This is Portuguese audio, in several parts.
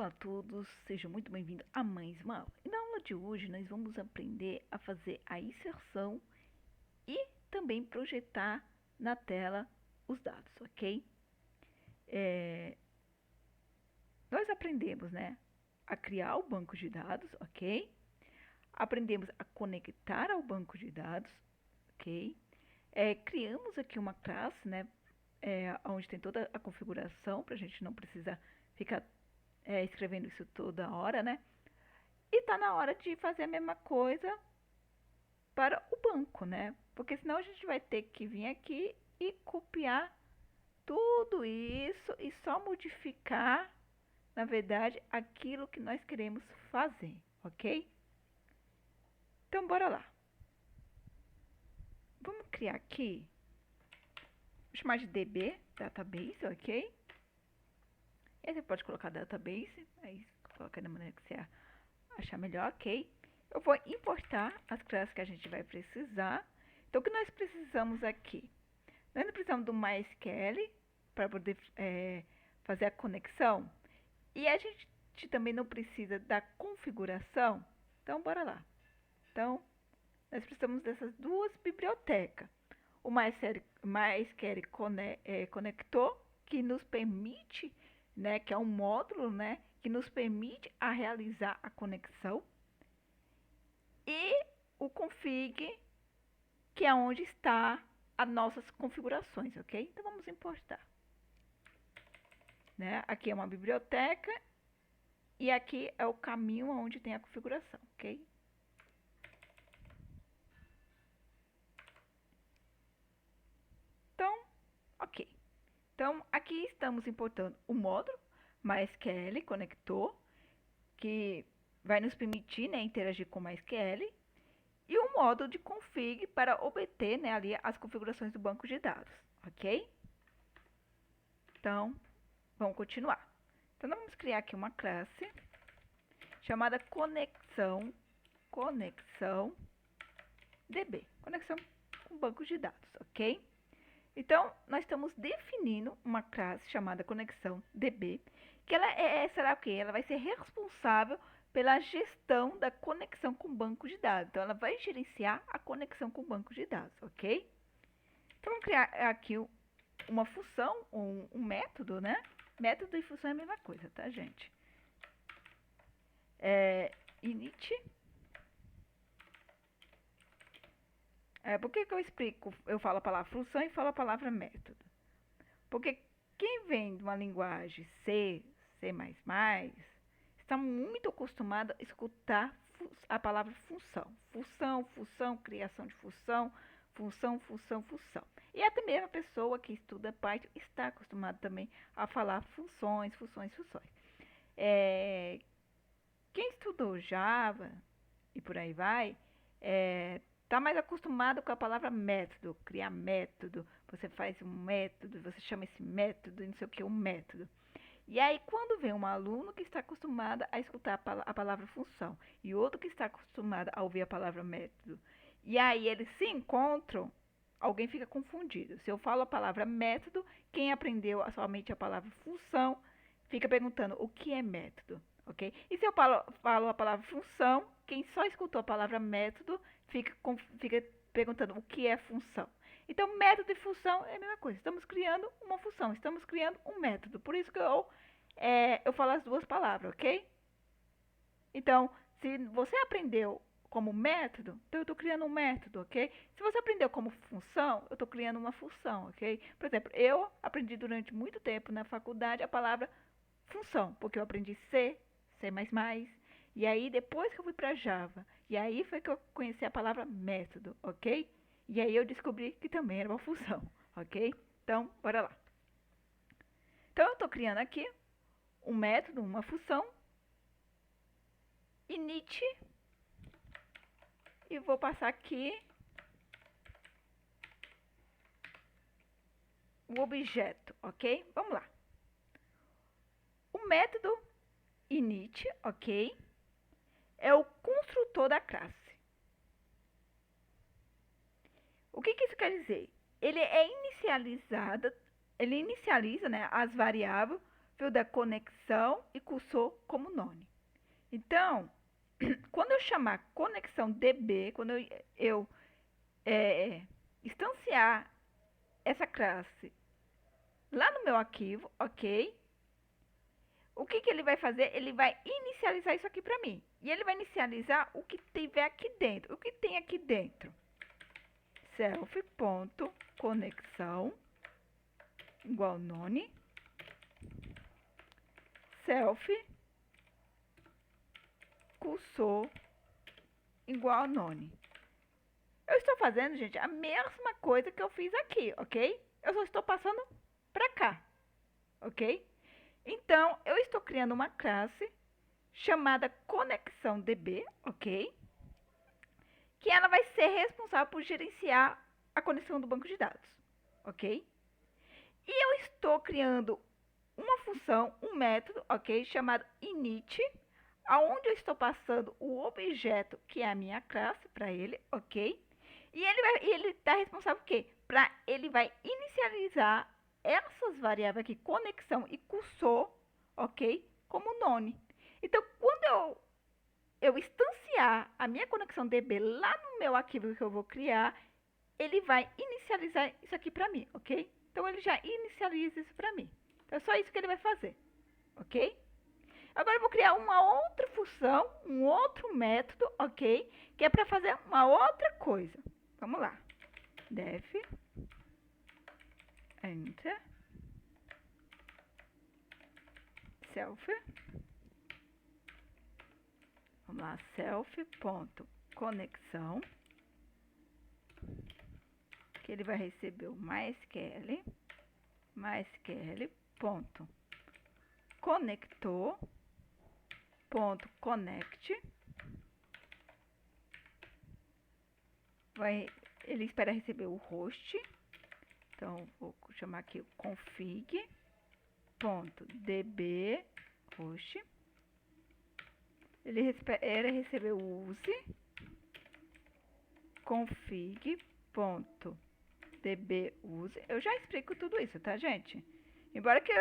Olá a todos, sejam muito bem-vindos a mais uma aula. E na aula de hoje nós vamos aprender a fazer a inserção e também projetar na tela os dados, ok? Nós aprendemos, né, a criar o banco de dados, ok? Aprendemos a conectar ao banco de dados, ok? Criamos aqui uma classe, né, onde tem toda a configuração para a gente não precisar ficar escrevendo isso toda hora, né? E tá na hora de fazer a mesma coisa para o banco, né? Porque senão a gente vai ter que vir aqui e copiar tudo isso e só modificar, na verdade, aquilo que nós queremos fazer, ok? Então, bora lá. Vamos criar aqui, vou chamar de DB, Database, ok? E aí você pode colocar Database, aí coloca da maneira que você achar melhor, ok? Eu vou importar as classes que a gente vai precisar. Então, o que nós precisamos aqui? Nós não precisamos do MySQL para poder fazer a conexão. E a gente também não precisa da configuração. Então, bora lá. Então, nós precisamos dessas duas bibliotecas. O MySQL Conector, que nos permite, né, que é um módulo, né, que nos permite a realizar a conexão. E o config, que é onde está as nossas configurações, ok? Então vamos importar. Né? Aqui é uma biblioteca e aqui é o caminho onde tem a configuração, ok? Então, ok. Então, aqui estamos importando o módulo MySQL Conector, que vai nos permitir, né, interagir com MySQL, e o módulo de config para obter, né, ali as configurações do banco de dados, ok? Então, vamos continuar. Então, nós vamos criar aqui uma classe chamada conexão DB, conexão com banco de dados, ok? Então, nós estamos definindo uma classe chamada conexão DB, que ela será o quê? Ela vai ser responsável pela gestão da conexão com o banco de dados. Então, ela vai gerenciar a conexão com o banco de dados, ok? Então, vamos criar aqui uma função, um método, né? Método e função é a mesma coisa, tá, gente? Init. Por que eu explico? Eu falo a palavra função e falo a palavra método. Porque quem vem de uma linguagem C, C++, está muito acostumado a escutar a palavra função. Função, criação de função. E até mesmo a pessoa que estuda Python está acostumada também a falar funções. Quem estudou Java e por aí vai, está mais acostumado com a palavra método, criar método. Você faz um método, você chama esse método, não sei o que, um método. E aí, quando vem um aluno que está acostumado a escutar a palavra função e outro que está acostumado a ouvir a palavra método, e aí eles se encontram, alguém fica confundido. Se eu falo a palavra método, quem aprendeu somente a palavra função fica perguntando o que é método, ok? E se eu falo a palavra função, quem só escutou a palavra método fica perguntando o que é função. Então, método e função é a mesma coisa. Estamos criando uma função, estamos criando um método. Por isso que eu falo as duas palavras, ok? Então, se você aprendeu como método, então eu estou criando um método, ok? Se você aprendeu como função, eu estou criando uma função, ok? Por exemplo, eu aprendi durante muito tempo na faculdade a palavra função, porque eu aprendi C, C++, e aí depois que eu fui para Java, e aí foi que eu conheci a palavra método, ok? E aí eu descobri que também era uma função, ok? Então, bora lá. Então, eu estou criando aqui um método, uma função, init, e vou passar aqui o objeto, ok? Vamos lá. O método init, ok, é o construtor da classe. O que isso quer dizer? Ele inicializa, né, as variáveis fio da conexão e cursor como nome. Então, quando eu chamar conexão DB, quando eu instanciar essa classe lá no meu arquivo, ok? O que ele vai fazer? Ele vai inicializar isso aqui para mim. E ele vai inicializar o que tiver aqui dentro. O que tem aqui dentro? Self.conexão igual none. Self cursor igual none. Eu estou fazendo, gente, a mesma coisa que eu fiz aqui, ok? Eu só estou passando para cá, ok? Então, eu estou criando uma classe chamada conexãoDB, ok? Que ela vai ser responsável por gerenciar a conexão do banco de dados, ok? E eu estou criando uma função, um método, ok? Chamado init, aonde eu estou passando o objeto, que é a minha classe, para ele, ok? E ele está responsável por quê? Ele vai inicializar essas variáveis aqui, conexão e cursor, ok? Como none. Então, quando eu instanciar a minha conexão DB lá no meu arquivo que eu vou criar, ele vai inicializar isso aqui para mim, ok? Então, ele já inicializa isso para mim. Então, é só isso que ele vai fazer, ok? Agora, eu vou criar uma outra função, um outro método, ok? Que é para fazer uma outra coisa. Vamos lá. Def, enter, self, vamos lá, self.conexão, que ele vai receber o MySQL, MySQL.conector.connect, ele espera receber o host, então vou chamar aqui o config.db host. Ele espera receber o use config.db use. Eu já explico tudo isso, tá, gente? Embora que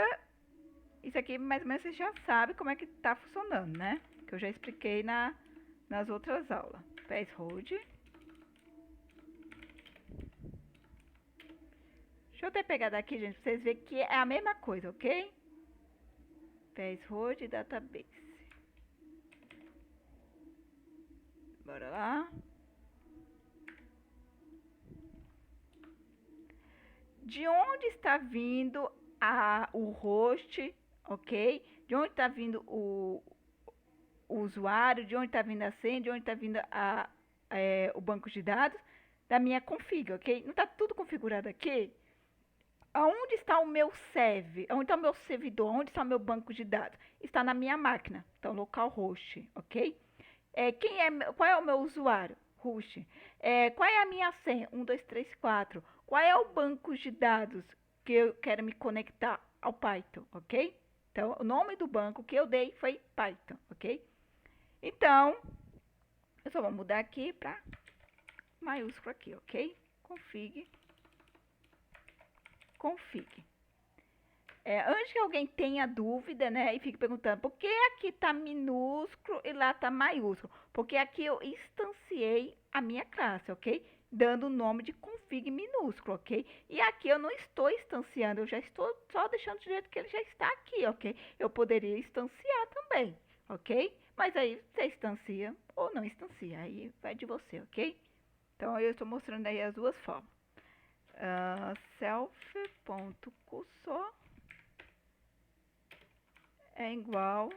isso aqui mais ou menos você já sabe como é que tá funcionando, né? Que eu já expliquei nas outras aulas. Password. Deixa eu ter pegado aqui, gente, pra vocês verem que é a mesma coisa, ok? Password database. Bora lá. De onde está vindo o host, ok? De onde está vindo o usuário, de onde está vindo a senha, de onde está vindo o banco de dados da minha config, ok? Não está tudo configurado aqui? Aonde está o meu server? Onde está o meu servidor? Onde está o meu banco de dados? Está na minha máquina, então localhost, ok? Qual é o meu usuário? Host. Qual é a minha senha? 1, 2, 3, 4. Qual é o banco de dados que eu quero me conectar ao Python, ok? Então, o nome do banco que eu dei foi Python, ok? Então, eu só vou mudar aqui para maiúsculo aqui, ok? Config. Antes que alguém tenha dúvida, né, e fique perguntando por que aqui está minúsculo e lá está maiúsculo, porque aqui eu instanciei a minha classe, ok? Dando o nome de config minúsculo, ok? E aqui eu não estou instanciando, eu já estou só deixando do jeito que ele já está aqui, ok? Eu poderia instanciar também, ok? Mas aí você instancia ou não instancia, aí vai de você, ok? Então eu estou mostrando aí as duas formas. Self.cursor é igual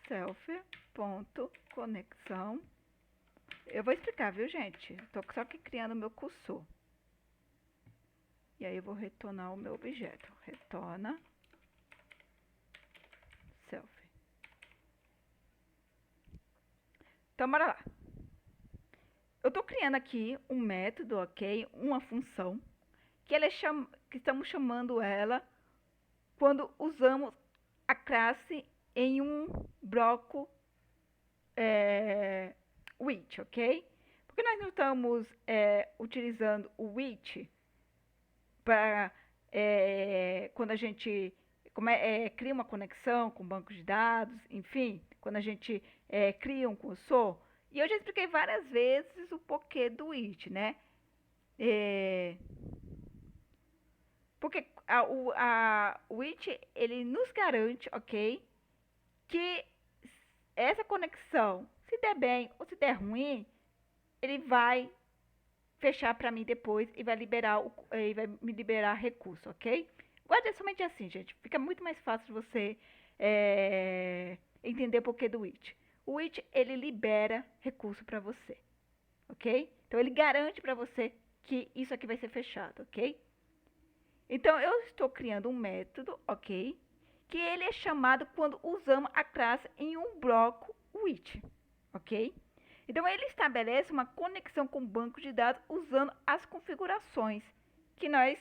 self.conexão. Eu vou explicar, viu, gente? Estou só aqui criando o meu cursor. E aí eu vou retornar o meu objeto. Retorna self. Então, bora lá. Eu estou criando aqui um método, ok? Uma função, que estamos chamando ela quando usamos a classe em um bloco with, ok? Porque nós não estamos utilizando o with para quando a gente cria uma conexão com o banco de dados, enfim, quando a gente cria um cursor. E eu já expliquei várias vezes o porquê do it, né? Porque o it, ele nos garante, ok, que essa conexão, se der bem ou se der ruim, ele vai fechar para mim depois e vai me liberar recurso, ok? Guarde somente assim, gente. Fica muito mais fácil de você entender o porquê do it. O it, ele libera recurso para você, ok? Então, ele garante para você que isso aqui vai ser fechado, ok? Então, eu estou criando um método, ok? Que ele é chamado quando usamos a classe em um bloco with, ok? Então, ele estabelece uma conexão com o banco de dados usando as configurações que nós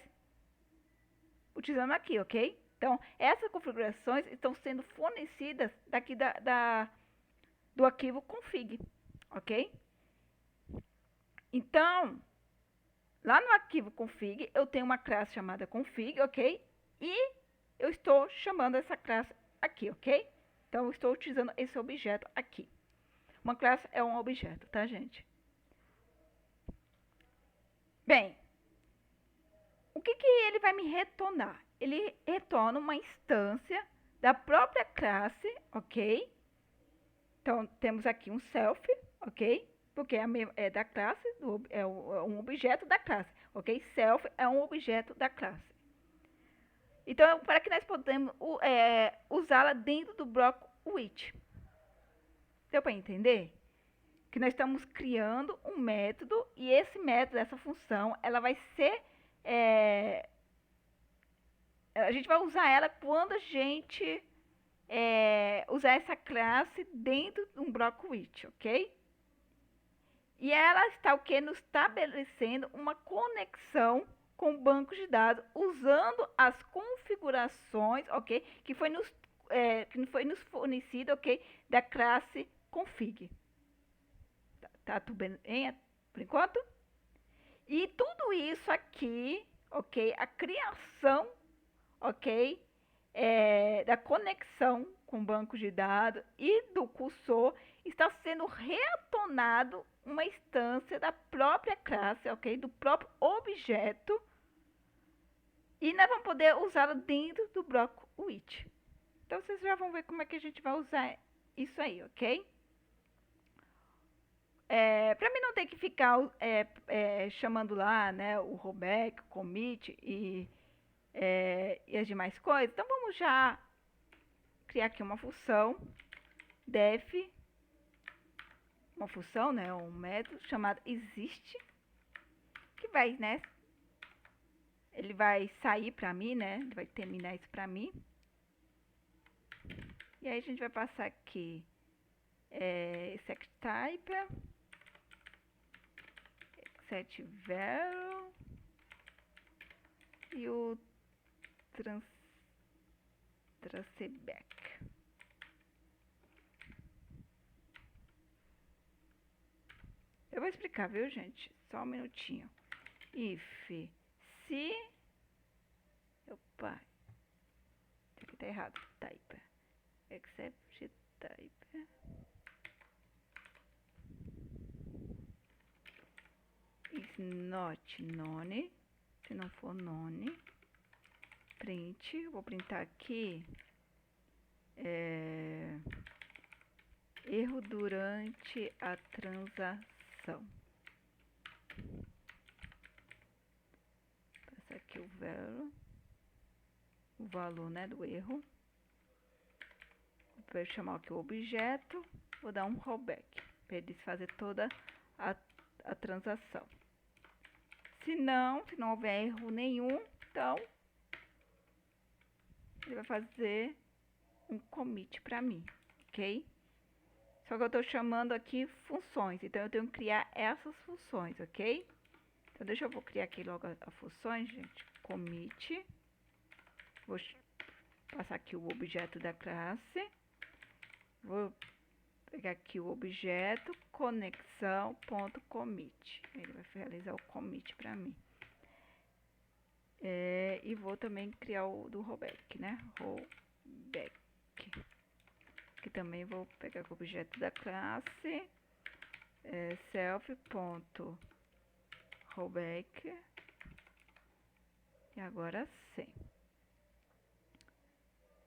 utilizamos aqui, ok? Então, essas configurações estão sendo fornecidas daqui do arquivo config, ok? Então, lá no arquivo config, eu tenho uma classe chamada config, ok? E eu estou chamando essa classe aqui, ok? Então, eu estou utilizando esse objeto aqui. Uma classe é um objeto, tá, gente? Bem, o que ele vai me retornar? Ele retorna uma instância da própria classe, ok? Então, temos aqui um self, ok? Porque é da classe, é um objeto da classe, ok? Self é um objeto da classe. Então, para que nós podemos usá-la dentro do bloco with. Deu para entender? Que nós estamos criando um método e esse método, essa função, ela vai ser... a gente vai usar ela quando a gente usar essa classe dentro de um bloco with, ok? E ela está o que? Nos estabelecendo uma conexão com o banco de dados usando as configurações, ok? Que foi nos fornecido, ok? Da classe config. Tá tudo bem por enquanto? E tudo isso aqui, ok? A criação, ok? Da conexão com o banco de dados e do cursor está sendo retornado uma instância da própria classe, ok? Do próprio objeto. E nós vamos poder usá-la dentro do bloco with. Então, vocês já vão ver como é que a gente vai usar isso aí, ok? Para mim não ter que ficar chamando lá, né, o rollback, o commit e as demais coisas. Então, vamos já criar aqui uma função def, uma função, né, um método chamado existe, que vai, né, ele vai sair para mim, né, ele vai terminar isso para mim. E aí a gente vai passar aqui exec type, set value e o traceback. Eu vou explicar, viu, gente? Só um minutinho. If, se... Opa, isso aqui tá errado. Type. Except type. Is not none. Se não for none. Print. Vou printar aqui. Erro durante a transação. Passar aqui o valor, né, do erro. Vou chamar aqui o objeto. Vou dar um rollback para ele fazer toda a transação. Se não houver erro nenhum, então ele vai fazer um commit para mim, ok? Só que eu estou chamando aqui funções, então eu tenho que criar essas funções, ok? Então vou criar aqui logo as funções, gente. Commit. Vou passar aqui o objeto da classe. Vou pegar aqui o objeto conexão.commit. Ele vai realizar o commit para mim. E vou também criar o do rollback, né? Rollback. Que também vou pegar o objeto da classe self.rollback. E agora sim.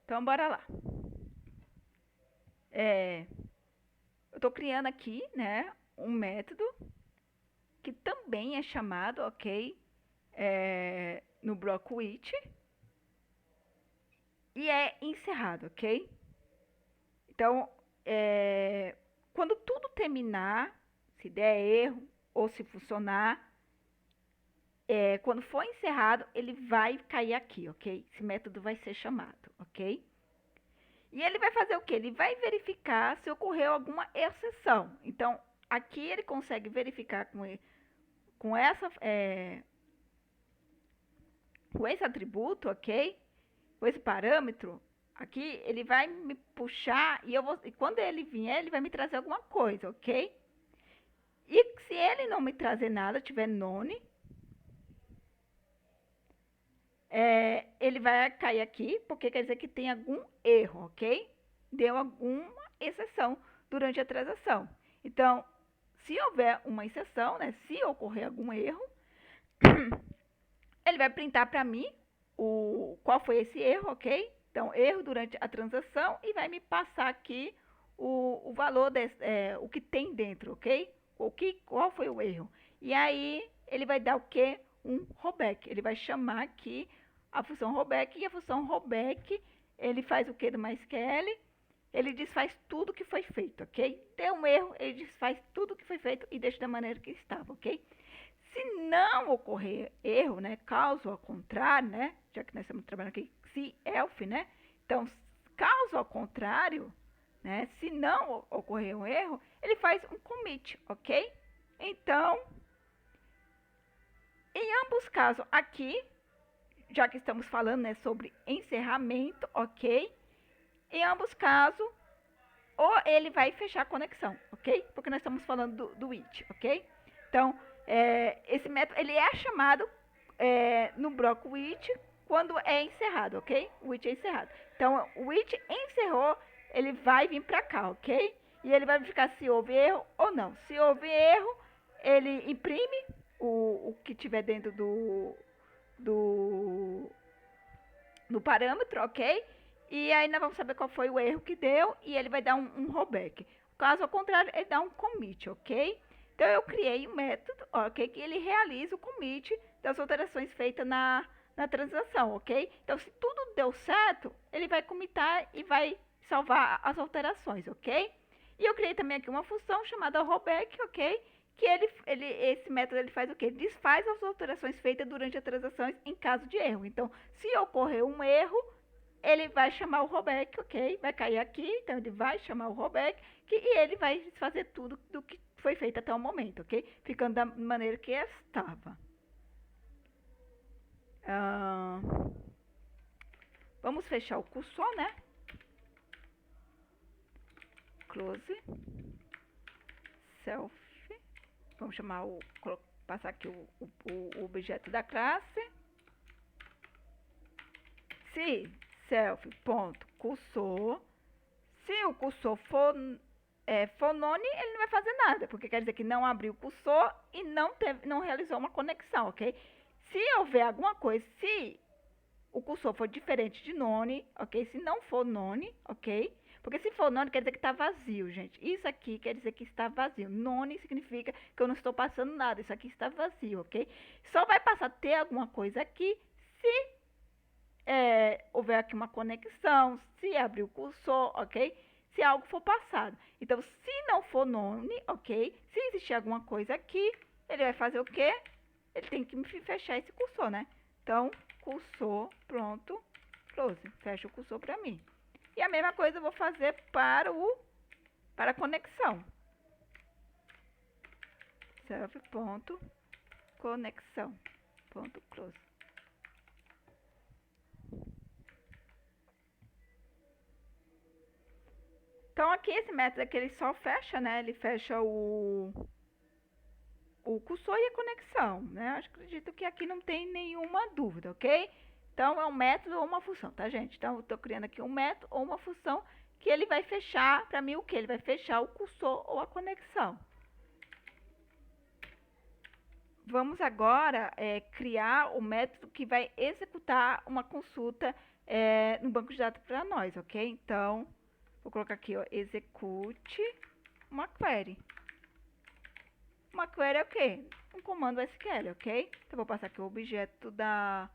Então, bora lá. Eu estou criando aqui, né, um método que também é chamado, ok, no bloco with e é encerrado, ok? Então, quando tudo terminar, se der erro ou se funcionar, quando for encerrado, ele vai cair aqui, ok? Esse método vai ser chamado, ok? E ele vai fazer o quê? Ele vai verificar se ocorreu alguma exceção. Então, aqui ele consegue verificar com esse atributo, ok? Com esse parâmetro, aqui ele vai me puxar e quando ele vier, ele vai me trazer alguma coisa, ok? E se ele não me trazer nada, tiver none, ele vai cair aqui, porque quer dizer que tem algum erro, ok? Deu alguma exceção durante a transação. Então, se houver uma exceção, né, se ocorrer algum erro, ele vai printar para mim qual foi esse erro, ok? Então, erro durante a transação e vai me passar aqui o valor, o que tem dentro, ok? Qual foi o erro. E aí, ele vai dar o quê? Um rollback. Ele vai chamar aqui a função rollback e a função rollback, ele faz o que do MySQL? Ele desfaz tudo que foi feito, ok? Deu um erro, ele desfaz tudo que foi feito e deixa da maneira que estava, ok? Se não ocorrer erro, né, caso ao contrário, né, já que nós estamos trabalhando aqui, se else, né, então, caso ao contrário, né, se não ocorrer um erro, ele faz um commit, ok? Então, em ambos casos aqui, já que estamos falando, né, sobre encerramento, ok? Em ambos casos, ou ele vai fechar a conexão, ok? Porque nós estamos falando do it, ok? Então, esse método ele é chamado no bloco with quando é encerrado, ok? O it é encerrado. Então, o it encerrou, ele vai vir para cá, ok? E ele vai verificar se houve erro ou não. Se houve erro, ele imprime o que tiver dentro do parâmetro, ok? E aí nós vamos saber qual foi o erro que deu e ele vai dar um rollback. Caso ao contrário, ele dá um commit, ok? Então eu criei um método, ok? Que ele realiza o commit das alterações feitas na transação, ok? Então se tudo deu certo, ele vai commitar e vai salvar as alterações, ok? E eu criei também aqui uma função chamada rollback, ok? Que esse método ele faz o quê? Desfaz as alterações feitas durante as transações em caso de erro. Então, se ocorrer um erro, ele vai chamar o rollback, ok? Vai cair aqui, então ele vai chamar o rollback e ele vai fazer tudo do que foi feito até o momento, ok? Ficando da maneira que estava. Vamos fechar o cursor, né? Close. Self. Vamos chamar passar aqui o objeto da classe. Se self.cursor, se o cursor for none, ele não vai fazer nada, porque quer dizer que não abriu o cursor e não realizou uma conexão, ok? Se houver alguma coisa, se o cursor for diferente de none, ok? Se não for none, ok? Porque se for none, quer dizer que está vazio, gente. Isso aqui quer dizer que está vazio. None significa que eu não estou passando nada. Isso aqui está vazio, ok? Só vai passar a ter alguma coisa aqui se houver aqui uma conexão, se abrir o cursor, ok? Se algo for passado. Então, se não for none, ok? Se existir alguma coisa aqui, ele vai fazer o quê? Ele tem que fechar esse cursor, né? Então, cursor, pronto, close. Fecha o cursor para mim. E a mesma coisa eu vou fazer para a conexão. Self.conexão. Ponto close. Então, aqui esse método aqui ele só fecha, né? Ele fecha o o cursor e a conexão, né? Acredito que aqui não tem nenhuma dúvida, ok? Então, é um método ou uma função, tá, gente? Então, eu estou criando aqui um método ou uma função que ele vai fechar, para mim, o que? Ele vai fechar o cursor ou a conexão. Vamos agora criar o método que vai executar uma consulta no banco de dados para nós, ok? Então, vou colocar aqui, ó, execute uma query. Uma query é o quê? Um comando SQL, ok? Então, vou passar aqui o objeto da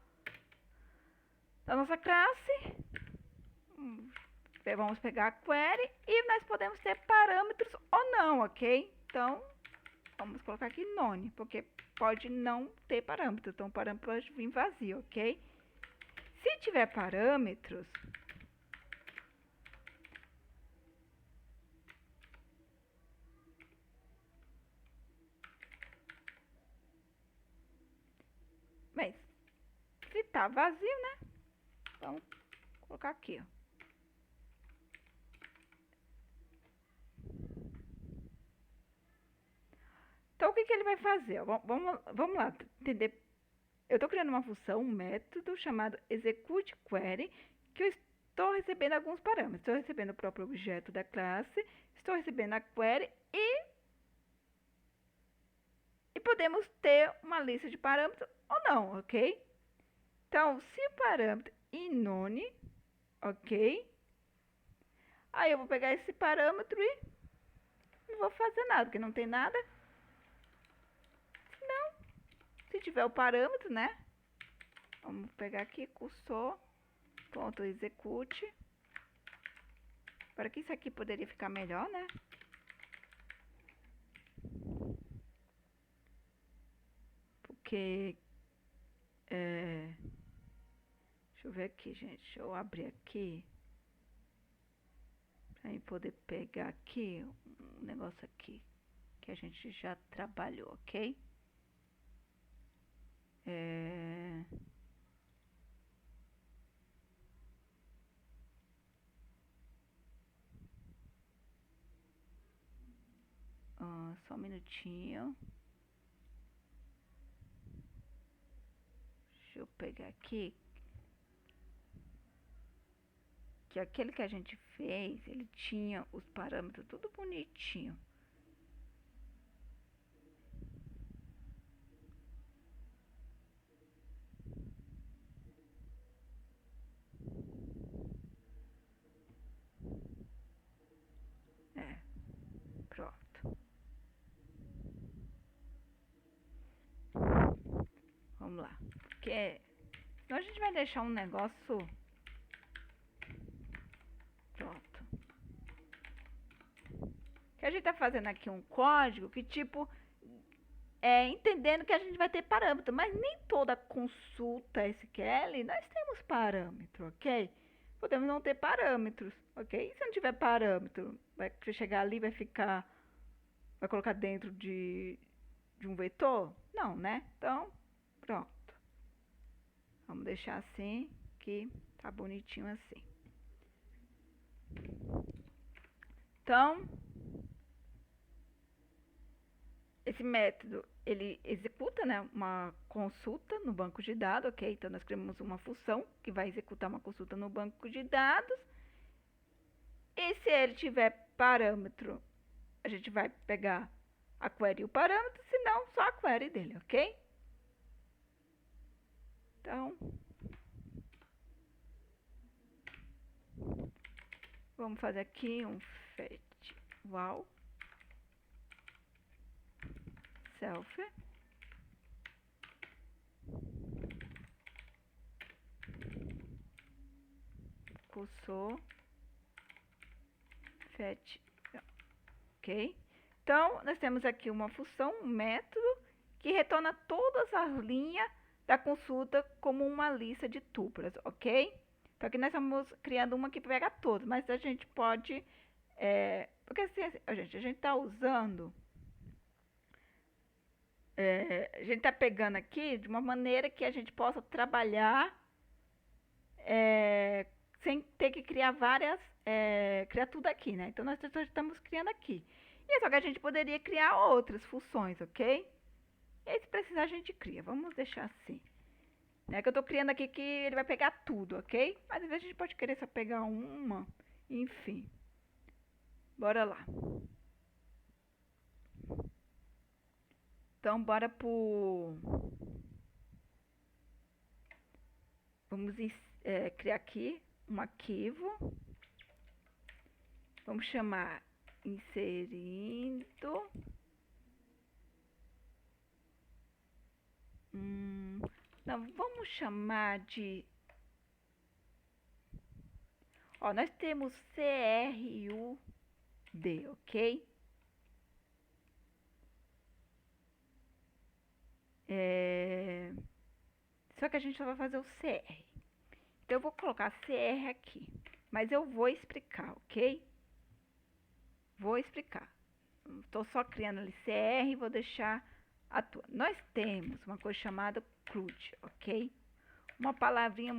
nossa classe. Vamos pegar a query e nós podemos ter parâmetros ou não, ok? Então, vamos colocar aqui none, porque pode não ter parâmetro. Então, o parâmetro pode vir vazio, ok? Se tiver parâmetros, mas se tá vazio, né? Vamos colocar aqui, ó. Então, o que ele vai fazer? Vamos lá entender. Eu estou criando uma função, um método chamado executeQuery, que eu estou recebendo alguns parâmetros. Estou recebendo o próprio objeto da classe, estou recebendo a query e podemos ter uma lista de parâmetros ou não, ok? Então, se o parâmetro inone, ok? Aí eu vou pegar esse parâmetro e não vou fazer nada, porque não tem nada. Se tiver o parâmetro, né? Vamos pegar aqui, cursor.execute. Para que isso aqui poderia ficar melhor, né? Porque... deixa eu ver aqui, gente. Deixa eu abrir aqui. Para eu poder pegar aqui um negócio aqui. Que a gente já trabalhou, ok? Só um minutinho. Deixa eu pegar aqui. Que aquele que a gente fez, ele tinha os parâmetros tudo bonitinho. Pronto. Vamos lá. Porque então a gente vai deixar um negócio... Pronto. Que a gente tá fazendo aqui um código que tipo... entendendo que a gente vai ter parâmetro, mas nem toda consulta SQL nós temos parâmetro, ok? Podemos não ter parâmetros, ok? E se não tiver parâmetro, vai chegar ali, vai colocar dentro de um vetor? Não, né? Então, pronto. Vamos deixar assim, que tá bonitinho assim. Então, esse método, ele executa, né, uma consulta no banco de dados, ok? Então, nós criamos uma função que vai executar uma consulta no banco de dados. E se ele tiver parâmetro, a gente vai pegar a query e o parâmetro, se não, só a query dele, ok? Então, vamos fazer aqui um fetch val self cursor fetch, ok? Então, nós temos aqui uma função, um método, que retorna todas as linhas da consulta como uma lista de tuplas, ok? Então, aqui nós estamos criando uma que pega todos, mas a gente pode... porque assim, a gente está usando... a gente está pegando aqui de uma maneira que a gente possa trabalhar sem ter que criar várias... criar tudo aqui, né? Então, nós estamos criando aqui. E só que a gente poderia criar outras funções, ok? E aí, se precisar, a gente cria. Vamos deixar assim. Né? Que eu tô criando aqui que ele vai pegar tudo, ok? Mas às vezes a gente pode querer só pegar uma. Enfim. Bora lá. Então, bora pro... Vamos criar aqui um arquivo. Vamos chamar inserindo. Não, vamos chamar de... Ó, nós temos CRUD, ok? Só que a gente só vai fazer o CR. Então eu vou colocar CR aqui. Mas eu vou explicar, ok? Vou explicar. Estou só criando ali CR e vou deixar atuando. Nós temos uma coisa chamada CRUD, ok? Uma palavrinha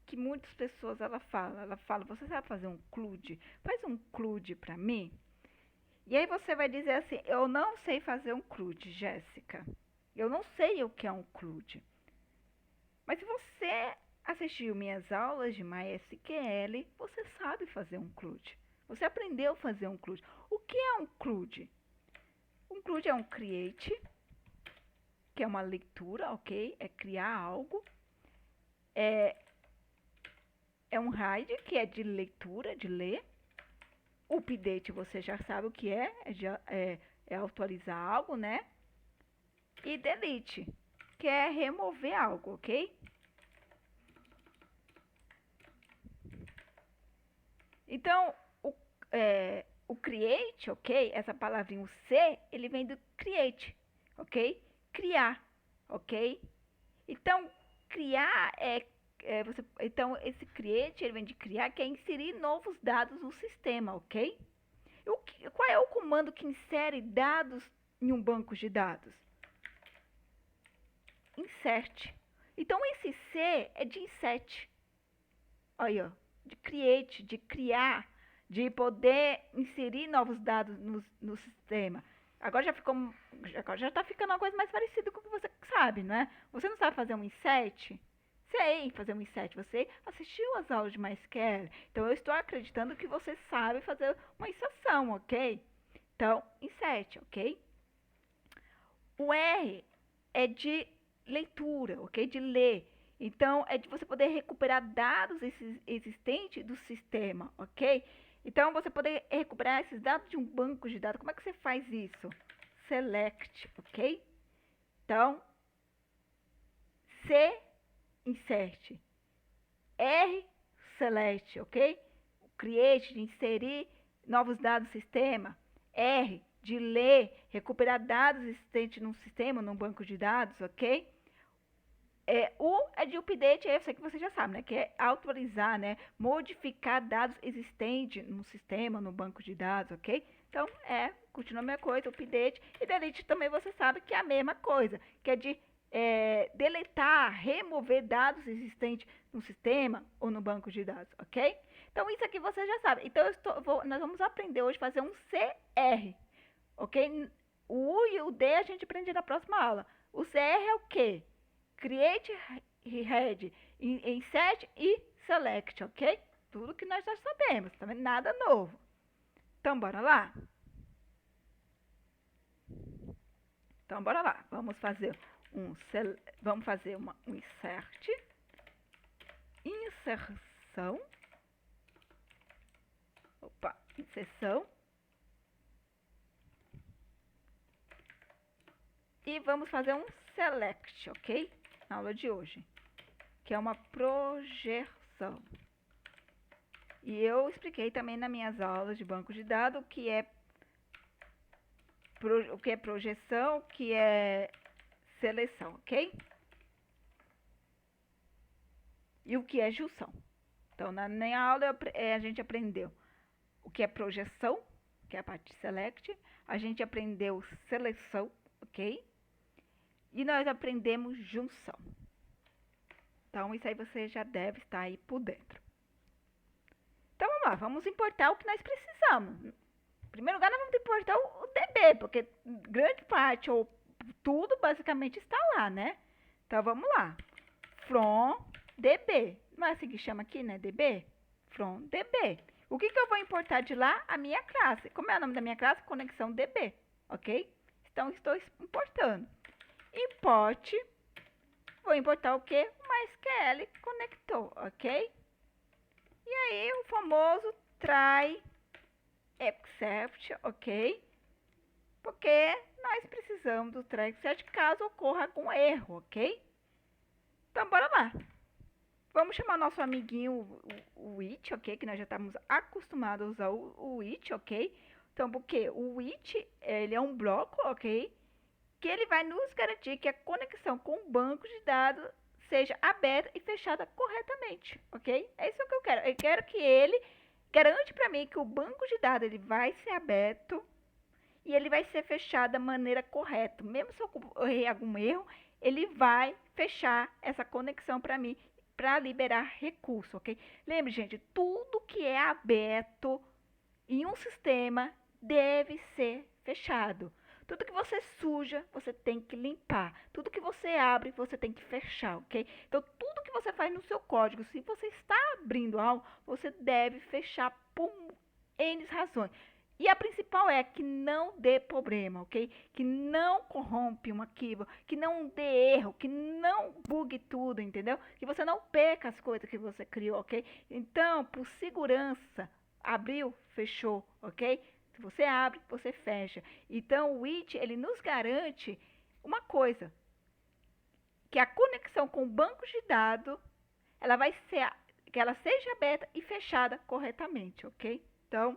que muitas pessoas ela fala, você sabe fazer um CRUD? Faz um CRUD para mim. E aí você vai dizer assim, eu não sei fazer um CRUD, Jéssica. Eu não sei o que é um CRUD. Mas se você assistiu minhas aulas de MySQL, você sabe fazer um CRUD. Você aprendeu a fazer um CRUD. O que é um CRUD? Um CRUD é um create, que é uma leitura, ok? É criar algo. É um hide, que é de leitura, de ler. O update você já sabe o que é atualizar algo, né? E delete, que é remover algo, ok? Então, o create, ok? Essa palavrinha, o C, ele vem do create, ok? Criar, ok? Então, criar então, esse create, ele vem de criar, que é inserir novos dados no sistema, ok? Qual é o comando que insere dados em um banco de dados? Insert. Então, esse C é de insert. Olha, de create, de criar, de poder inserir novos dados no sistema. Agora já está ficando uma coisa mais parecida com o que você sabe, não é? Você não sabe fazer um insert? Sei fazer um insert. Você assistiu às aulas de MySQL. Então, eu estou acreditando que você sabe fazer uma inserção, ok? Então, insert, ok? O R é de leitura, ok? De ler. Então, é de você poder recuperar dados existentes do sistema, ok? Então, você poder recuperar esses dados de um banco de dados. Como é que você faz isso? Select, ok? Então, C, insert. R, select, ok? Create, de inserir novos dados no sistema. R, de ler, recuperar dados existentes num sistema, num banco de dados, ok? U é de update, eu sei que você já sabe, né? Que é atualizar, né? Modificar dados existentes no sistema, no banco de dados, ok? Então, continua a mesma coisa, update. E delete também você sabe que é a mesma coisa, que é de deletar, remover dados existentes no sistema ou no banco de dados, ok? Então, isso aqui você já sabe. Então, nós vamos aprender hoje a fazer um CR, ok? O U e o D a gente aprende na próxima aula. O CR é o quê? Create, head, insert e select, ok? Tudo que nós já sabemos, também nada novo. Então, bora lá? Então, bora lá. Vamos fazer um insert, inserção, inserção, e vamos fazer um select, ok? Na aula de hoje, que é uma projeção. E eu expliquei também nas minhas aulas de banco de dados o que é projeção, o que é seleção, ok? E o que é junção. Então, na minha aula a gente aprendeu o que é projeção, que é a parte de select. A gente aprendeu seleção, ok? E nós aprendemos junção. Então, isso aí você já deve estar aí por dentro. Então, vamos lá. Vamos importar o que nós precisamos. Em primeiro lugar, nós vamos importar o DB, porque grande parte, ou tudo basicamente está lá, né? Então vamos lá. From DB. Não é assim que chama aqui, né? DB? From DB. O que eu vou importar de lá? A minha classe. Como é o nome da minha classe? Conexão DB. Ok? Então estou importando. Import. Vou importar o quê? Uma SQL conector. Ok? E aí o famoso try except. Ok? Porque nós precisamos do try except caso ocorra algum erro. Ok? Então bora lá. Vamos chamar nosso amiguinho o it, ok? Que nós já estamos acostumados a usar o it, ok? Então, porque o it, ele é um bloco, ok? Que ele vai nos garantir que a conexão com o banco de dados seja aberta e fechada corretamente, ok? É isso que eu quero. Eu quero que ele garante para mim que o banco de dados ele vai ser aberto e ele vai ser fechado da maneira correta. Mesmo se eu errei algum erro, ele vai fechar essa conexão para mim para liberar recurso, ok? Lembre, gente, tudo que é aberto em um sistema deve ser fechado. Tudo que você suja, você tem que limpar. Tudo que você abre, você tem que fechar, ok? Então, tudo que você faz no seu código, se você está abrindo algo, você deve fechar por N razões. E a principal é que não dê problema, ok? Que não corrompe um arquivo, que não dê erro, que não bugue tudo, entendeu? Que você não perca as coisas que você criou, ok? Então, por segurança, abriu, fechou, ok? Se você abre, você fecha. Então, o IT, ele nos garante uma coisa, que a conexão com bancos de dados, ela vai ser, que ela seja aberta e fechada corretamente, ok? Então,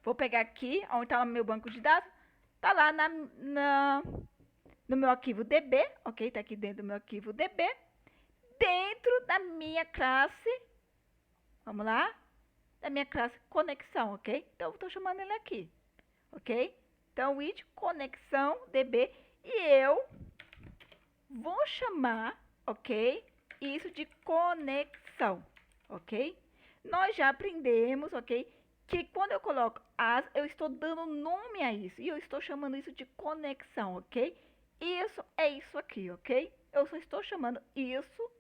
vou pegar aqui, onde está o meu banco de dados, está lá no meu arquivo DB, ok? Está aqui dentro do meu arquivo DB, dentro da minha classe, vamos lá, da minha classe conexão, ok? Então, estou chamando ele aqui, ok? Então, it conexão DB, e eu vou chamar, ok? Isso de conexão, ok? Nós já aprendemos, ok? Que quando eu coloco as, eu estou dando nome a isso. E eu estou chamando isso de conexão, ok? Isso é isso aqui, ok? Eu só estou chamando isso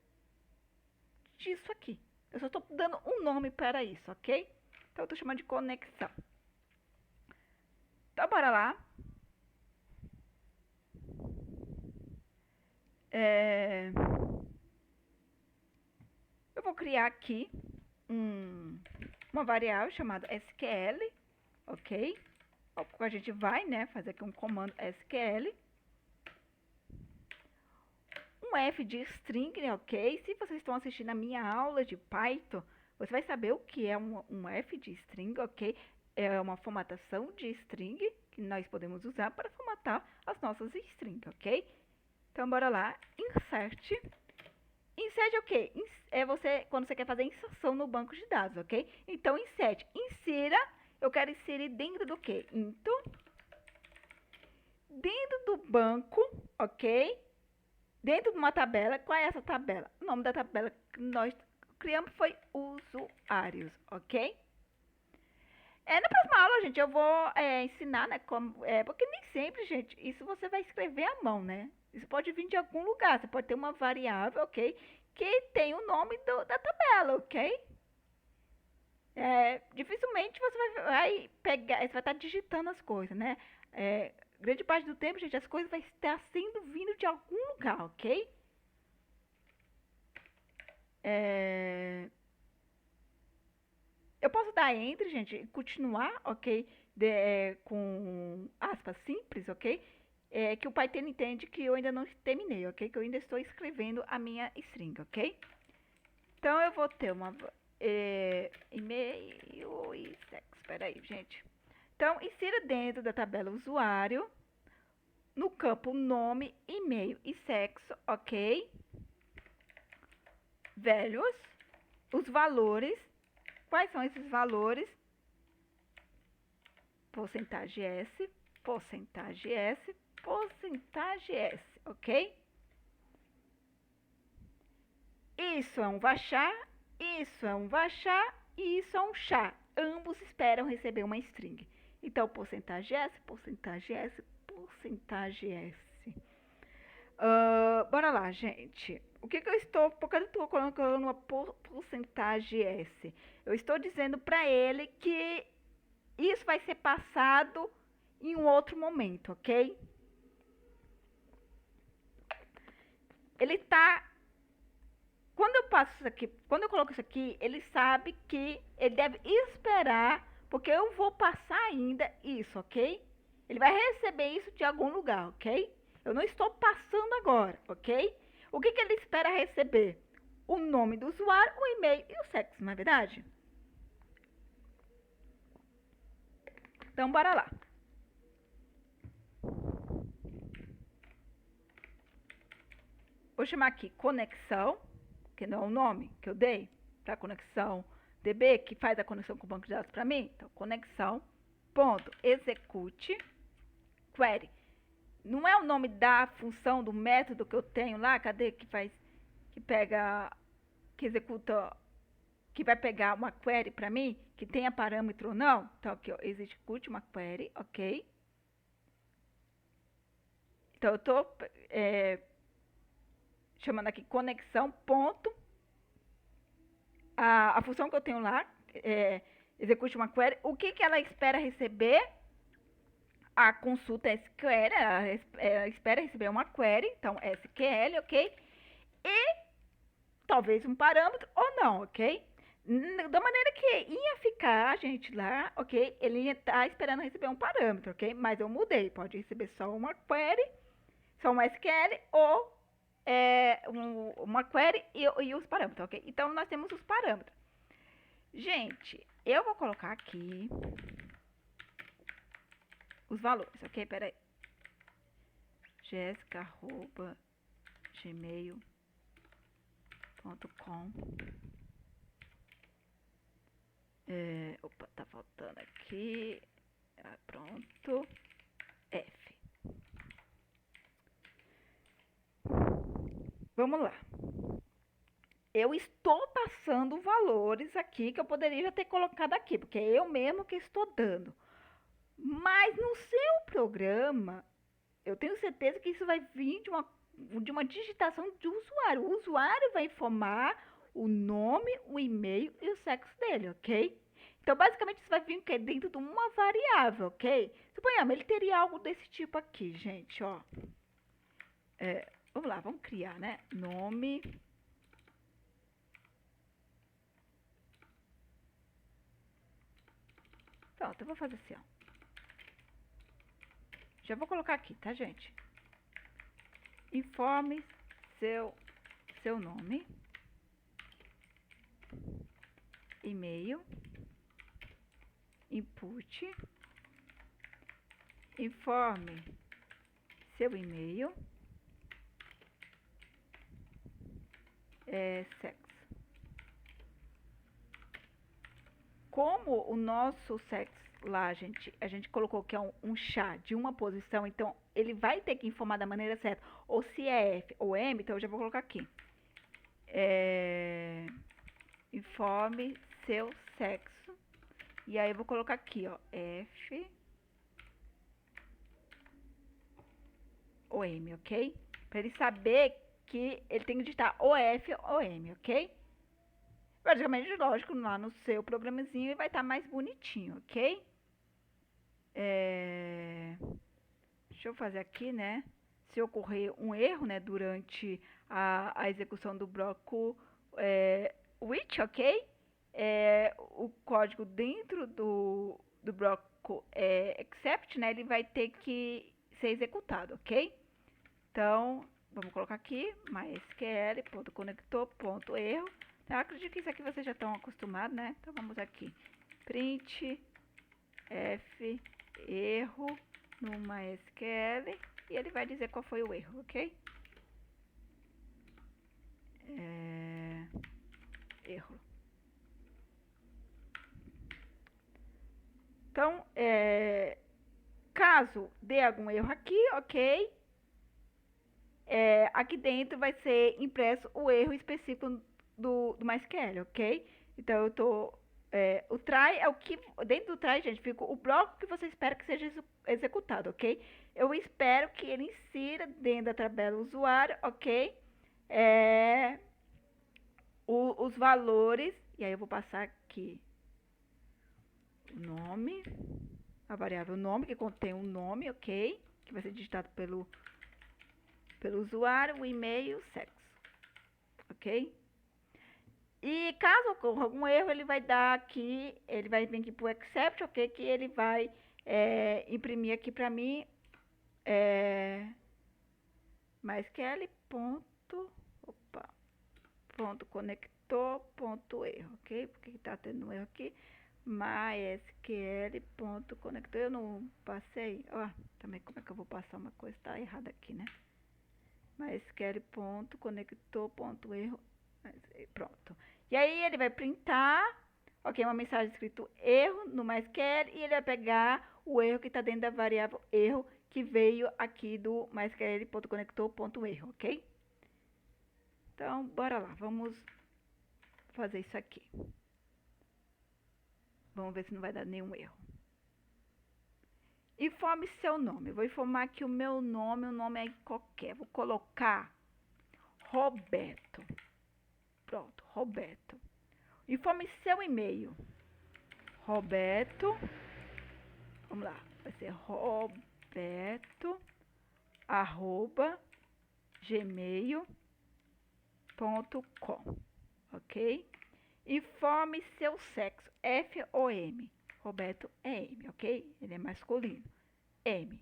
disso aqui. Eu só estou dando um nome para isso, ok? Então, eu estou chamando de conexão. Então, bora lá. Eu vou criar aqui uma variável chamada SQL, ok? A gente vai, né, fazer aqui um comando SQL. Um F de string, né, ok? Se vocês estão assistindo a minha aula de Python, você vai saber o que é um F de string, ok? É uma formatação de string que nós podemos usar para formatar as nossas strings, ok? Então, bora lá. Insert. Insert é o quê? É você, quando você quer fazer inserção no banco de dados, ok? Então, insert. Insira. Eu quero inserir dentro do quê? Into. Dentro do banco, ok? Dentro de uma tabela. Qual é essa tabela? O nome da tabela que nós criamos foi usuários, ok? Na próxima aula, gente, eu vou ensinar, né, como, porque nem sempre, gente, isso você vai escrever à mão, né? Isso pode vir de algum lugar, você pode ter uma variável, ok? Que tem o nome da tabela, ok? Dificilmente você vai pegar, você vai estar digitando as coisas, né? Grande parte do tempo, gente, as coisas vai estar sendo vindo de algum lugar, ok? Eu posso dar entre, gente, e continuar, ok? Com aspas simples, ok? Que o Python entende que eu ainda não terminei, ok? Que eu ainda estou escrevendo a minha string, ok? Então, eu vou ter uma e-mail e sexo. Espera aí, gente. Então, insira dentro da tabela usuário, no campo nome, e-mail e sexo, ok? Values, os valores. Quais são esses valores? Porcentagem S, porcentagem S, porcentagem S, ok? Isso é um varchar, isso é um varchar e isso é um char. Ambos esperam receber uma string. Então, porcentagem S, porcentagem S, porcentagem S. Bora lá, gente. O que eu estou... Por que eu estou colocando uma porcentagem S? Eu estou dizendo para ele que isso vai ser passado em um outro momento, ok? Ele tá... Quando eu passo isso aqui, quando eu coloco isso aqui, ele sabe que ele deve esperar, porque eu vou passar ainda isso, ok? Ele vai receber isso de algum lugar, ok? Eu não estou passando agora, ok? O que ele espera receber? O nome do usuário, o e-mail e o sexo, não é verdade? Então, bora lá. Vou chamar aqui conexão, que não é o nome que eu dei, para conexão DB, que faz a conexão com o banco de dados para mim. Então, conexão, ponto, execute, query. Não é o nome da função, do método que eu tenho lá, cadê, que faz, que pega, que executa, que vai pegar uma query para mim, que tenha parâmetro ou não. Então, aqui, ó, execute uma query, ok? Então, eu estou chamando aqui conexão, ponto, a função que eu tenho lá, execute uma query, o que ela espera receber? A consulta SQL, ela espera receber uma query, então SQL, ok? E talvez um parâmetro ou não, ok? Da maneira que ia ficar, gente, lá, ok? Ele ia estar esperando receber um parâmetro, ok? Mas eu mudei, pode receber só uma query, só uma SQL ou uma query e os parâmetros, ok? Então, nós temos os parâmetros. Gente, eu vou colocar aqui os valores, ok? Peraí. Jessica@gmail.com. Opa, tá faltando aqui. Pronto. F. Vamos lá. Eu estou passando valores aqui que eu poderia já ter colocado aqui, porque é eu mesmo que estou dando. Mas no seu programa, eu tenho certeza que isso vai vir de uma digitação de usuário. O usuário vai informar o nome, o e-mail e o sexo dele, ok? Então, basicamente, isso vai vir dentro de uma variável, ok? Suponhamos, ele teria algo desse tipo aqui, gente, ó. Vamos lá, vamos criar, né? Nome. Pronto, eu vou fazer assim, ó. Já vou colocar aqui, tá, gente? Informe seu nome, e-mail, input, informe seu e-mail, sexo. Como o nosso sexo lá, a gente colocou que é um chá de uma posição, então ele vai ter que informar da maneira certa, ou se é F ou M, então eu já vou colocar aqui. Informe seu sexo. E aí eu vou colocar aqui, ó, F ou M, ok? Para ele saber que ele tem que digitar ou F ou M, ok? Praticamente, lógico, lá no seu programazinho ele vai estar mais bonitinho, ok? Deixa eu fazer aqui, né? Se ocorrer um erro, né, durante a execução do bloco which, ok? O código dentro do bloco except, né, ele vai ter que ser executado, ok? Então, vamos colocar aqui, mysql.conector.erro. Eu acredito que isso aqui vocês já estão acostumados, né? Então, vamos aqui, print f erro no MySQL e ele vai dizer qual foi o erro, ok? Erro. Então, caso dê algum erro aqui, ok? Aqui dentro vai ser impresso o erro específico do MySQL, ok? Então, eu estou O try é o que, dentro do try, gente, fica o bloco que você espera que seja executado, ok? Eu espero que ele insira dentro da tabela usuário, ok? Os valores, e aí eu vou passar aqui o nome, a variável nome, que contém um nome, ok? Que vai ser digitado pelo usuário, o e-mail e o sexo, ok? E caso ocorra algum erro, ele vai dar aqui, ele vai vir aqui para o except, ok? Que ele vai imprimir aqui para mim MySQL ponto conector ponto erro, ok? Porque está tendo um erro aqui. MySQL ponto conector. Eu não passei. Ó, também como é que eu vou passar uma coisa? Está errada aqui, né? MySQL ponto conector ponto erro. Pronto. E aí ele vai printar, ok, uma mensagem escrito erro no MySQL e ele vai pegar o erro que está dentro da variável erro que veio aqui do MySQL.conector.erro, ok? Então, bora lá, vamos fazer isso aqui. Vamos ver se não vai dar nenhum erro. Informe seu nome. Vou informar aqui o meu nome, o nome é qualquer. Vou colocar Roberto. Pronto, Roberto. Informe seu e-mail. Roberto. Vamos lá. Vai ser roberto@gmail.com. Ok? Informe seu sexo. FOM. Roberto é M, ok? Ele é masculino. M.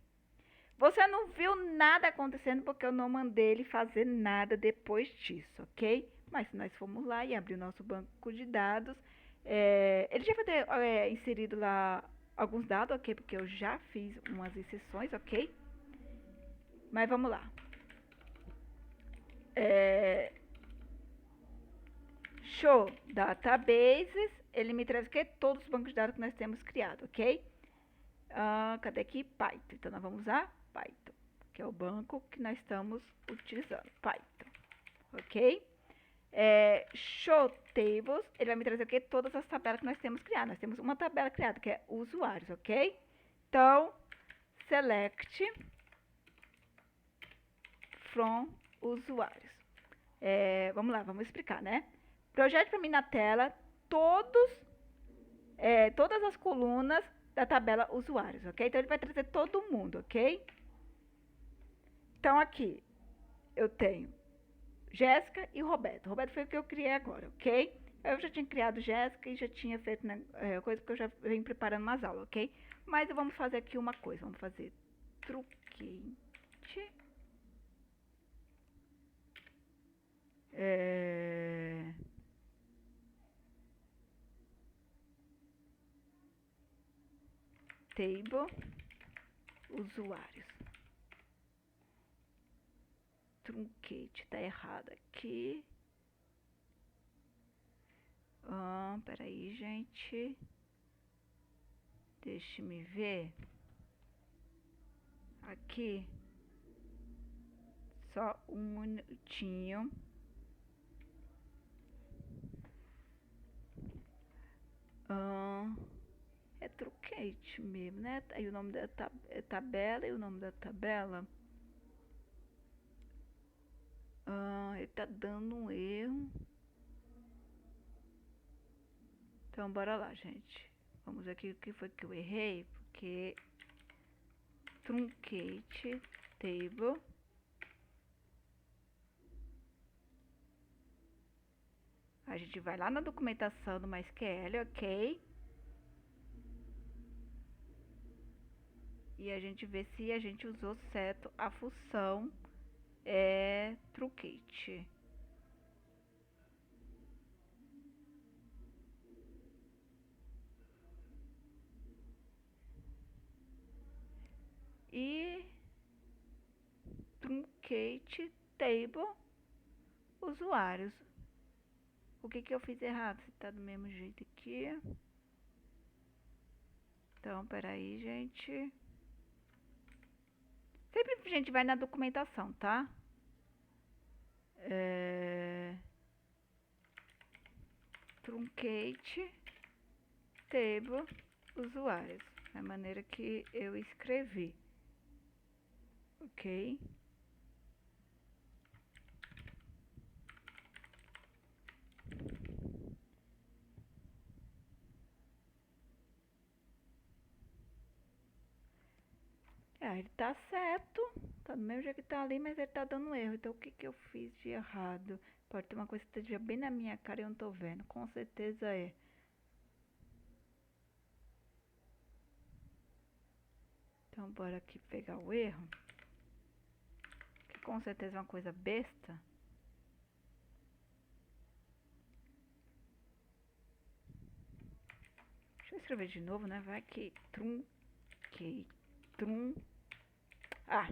Você não viu nada acontecendo porque eu não mandei ele fazer nada depois disso, ok? Mas se nós formos lá e abrir o nosso banco de dados, ele já vai ter inserido lá alguns dados, ok? Porque eu já fiz umas exceções, ok? Mas vamos lá. Show databases, ele me traz o quê? Todos os bancos de dados que nós temos criado, ok? Cadê aqui? Python. Então, nós vamos usar Python, que é o banco que nós estamos utilizando. Python, ok? Show tables, ele vai me trazer o quê? Todas as tabelas que nós temos criado. Nós temos uma tabela criada, que é usuários, ok? Então, select from usuários. Vamos lá, vamos explicar, né? Projete para mim na tela todas as colunas da tabela usuários, ok? Então, ele vai trazer todo mundo, ok? Então, aqui, eu tenho Jéssica e Roberto. Roberto foi o que eu criei agora, ok? Eu já tinha criado Jéssica e já tinha feito coisa que eu já venho preparando umas aulas, ok? Mas vamos fazer aqui uma coisa. Vamos fazer truquete. Table usuários. Truncate, tá errado aqui. Peraí, gente. Deixa-me ver. Aqui. Só um minutinho. É truncate mesmo, né? Aí o nome da tabela e o nome da tabela. Ele tá dando um erro. Então, bora lá, gente. Vamos ver aqui o que foi que eu errei. Porque truncate table. A gente vai lá na documentação do MySQL, ok? E a gente vê se a gente usou certo a função truncate. E truncate table usuários. O que eu fiz errado? Se tá do mesmo jeito aqui. Então, peraí, gente. Sempre a gente vai na documentação, tá? Truncate table usuários, da maneira que eu escrevi, ok? Ele tá certo, tá do mesmo jeito que tá ali, mas ele tá dando erro. Então o que que eu fiz de errado? Pode ter uma coisa que esteja bem na minha cara e eu não tô vendo. Com certeza é. Então bora aqui pegar o erro, que com certeza é uma coisa besta. Deixa eu escrever de novo, né? Vai que Ah,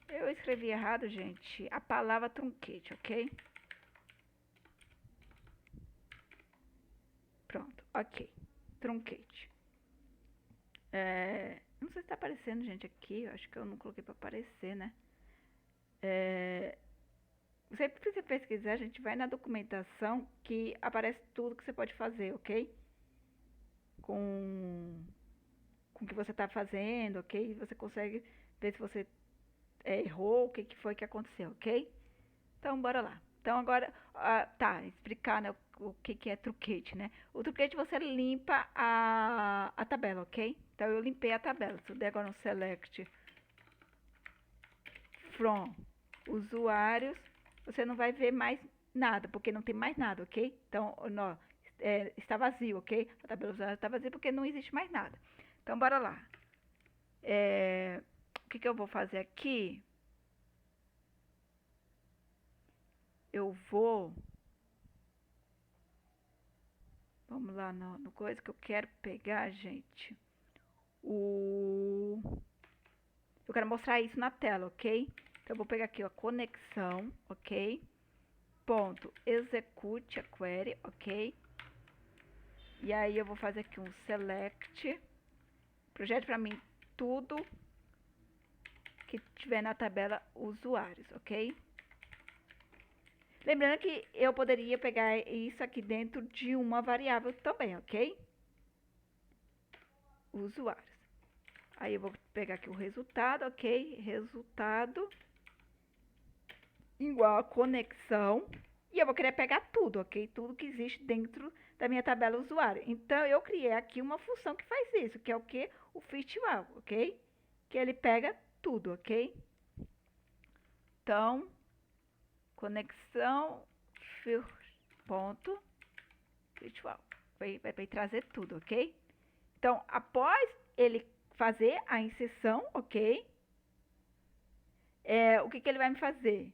eu escrevi errado, gente, a palavra truncate, ok? Pronto, ok. Truncate. Não sei se tá aparecendo, gente, aqui. Eu acho que eu não coloquei pra aparecer, né? Você precisa pesquisar, a gente vai na documentação que aparece tudo que você pode fazer, ok? Com o que você está fazendo, ok? Você consegue ver se você errou, o que, que foi que aconteceu, ok? Então, bora lá. Então, agora, tá, explicar, né, o que, que é truquete, né? O truquete você limpa a tabela, ok? Então, eu limpei a tabela. Se eu der agora um select from usuários, você não vai ver mais nada, porque não tem mais nada, ok? Então, está vazio, ok? A tabela usuário está vazia porque não existe mais nada. Então, bora lá. O que, que eu vou fazer aqui? Eu vou... Vamos lá no coisa que eu quero pegar, gente. Eu quero mostrar isso na tela, ok? Então, eu vou pegar aqui a conexão, ok? Ponto, execute a query, ok? E aí eu vou fazer aqui um select. Projete para mim tudo que tiver na tabela usuários, ok? Lembrando que eu poderia pegar isso aqui dentro de uma variável também, ok? Usuários. Aí eu vou pegar aqui o resultado, ok? Resultado igual a conexão. E eu vou querer pegar tudo, ok? Tudo que existe dentro da minha tabela usuário. Então, eu criei aqui uma função que faz isso, que é o que? O fitwell, ok? Que ele pega tudo, ok? Então, conexão ponto virtual. Vai trazer tudo, ok? Então, após ele fazer a inserção, ok? O que, que ele vai me fazer?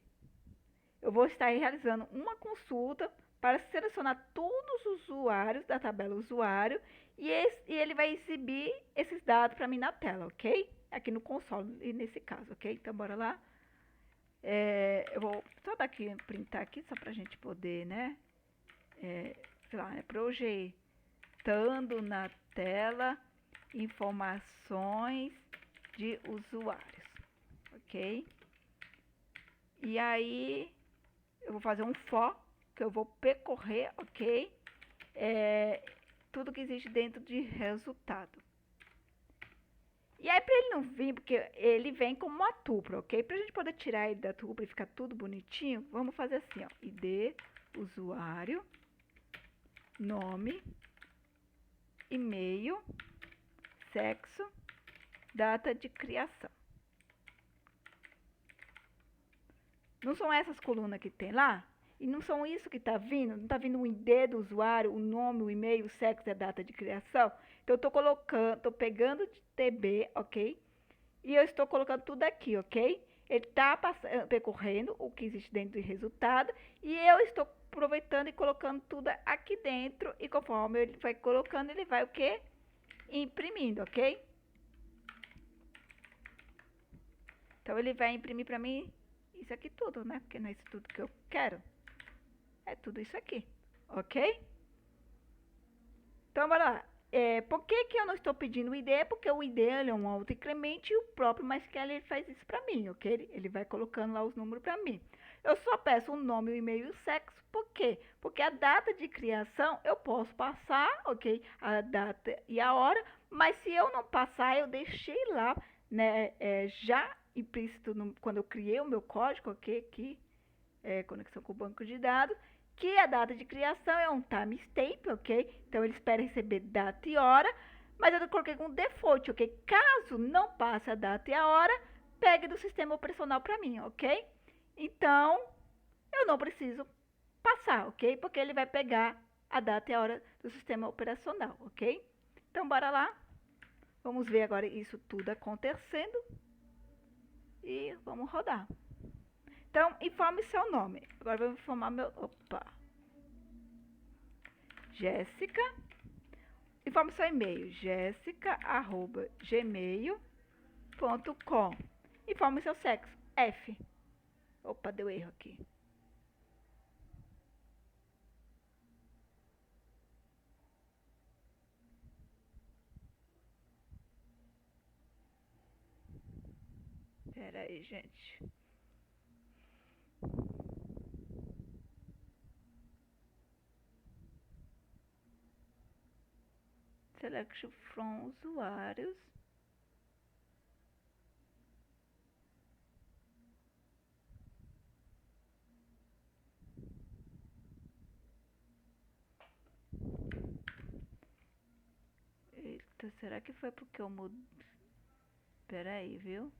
Eu vou estar realizando uma consulta para selecionar todos os usuários da tabela usuário e ele vai exibir esses dados para mim na tela, ok? Aqui no console, nesse caso, ok? Então, bora lá. Eu vou só dar aqui, printar aqui, só para a gente poder, né? Sei lá, projetando na tela informações de usuários, ok? E aí, eu vou fazer um for, que eu vou percorrer, ok? Tudo que existe dentro de resultado. E aí, para ele não vir, porque ele vem como uma tupla, ok? Para a gente poder tirar ele da tupla e ficar tudo bonitinho, vamos fazer assim, ó. ID, usuário, nome, e-mail, sexo, data de criação. Não são essas colunas que tem lá? E não são isso que está vindo? Não está vindo o ID do usuário, o nome, o e-mail, o sexo e a data de criação? Então, eu estou colocando, estou pegando de TB, ok? E eu estou colocando tudo aqui, ok? Ele está percorrendo o que existe dentro do resultado e eu estou aproveitando e colocando tudo aqui dentro e conforme ele vai colocando, ele vai o quê? Imprimindo, ok? Então, ele vai imprimir para mim isso aqui tudo, né? Porque não é isso tudo que eu quero. É tudo isso aqui, ok? Então, bora lá. Por que, que eu não estou pedindo o ID? Porque o ID ele é um autoincremento e o próprio MySQL ele faz isso para mim, ok? Ele vai colocando lá os números para mim. Eu só peço o nome, o e-mail e o sexo. Por quê? Porque a data de criação eu posso passar, ok? A data e a hora, mas se eu não passar, eu deixei lá, né, já implícito quando eu criei o meu código, ok? Aqui, conexão com o banco de dados, que a data de criação é um timestamp, ok? Então ele espera receber data e hora, mas eu coloquei com default, ok? Caso não passe a data e a hora, pegue do sistema operacional para mim, ok? Então, eu não preciso passar, ok? Porque ele vai pegar a data e a hora do sistema operacional, ok? Então, bora lá. Vamos ver agora isso tudo acontecendo. E vamos rodar. Então, informe seu nome. Agora eu vou informar meu... Opa. Jéssica. Informe seu e-mail. jéssica@gmail.com. Informe seu sexo. F. Opa, deu erro aqui. Pera aí, gente. Select from usuários. Eita, será que foi porque eu mudei? Pera aí, viu?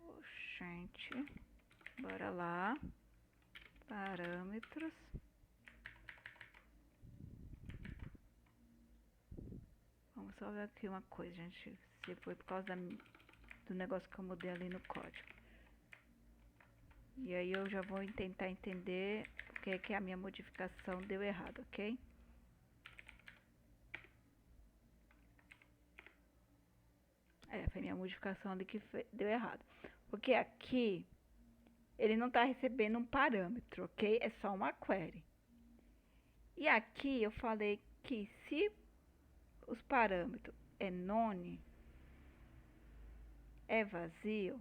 Oxente. Bora lá. Parâmetros. Vamos só ver aqui uma coisa, gente. Se foi por causa do negócio que eu mudei ali no código. E aí eu já vou tentar entender o que é que a minha modificação deu errado, ok? Foi minha modificação ali que deu errado. Porque aqui ele não está recebendo um parâmetro, ok? É só uma query. E aqui eu falei que se os parâmetros é none, é vazio,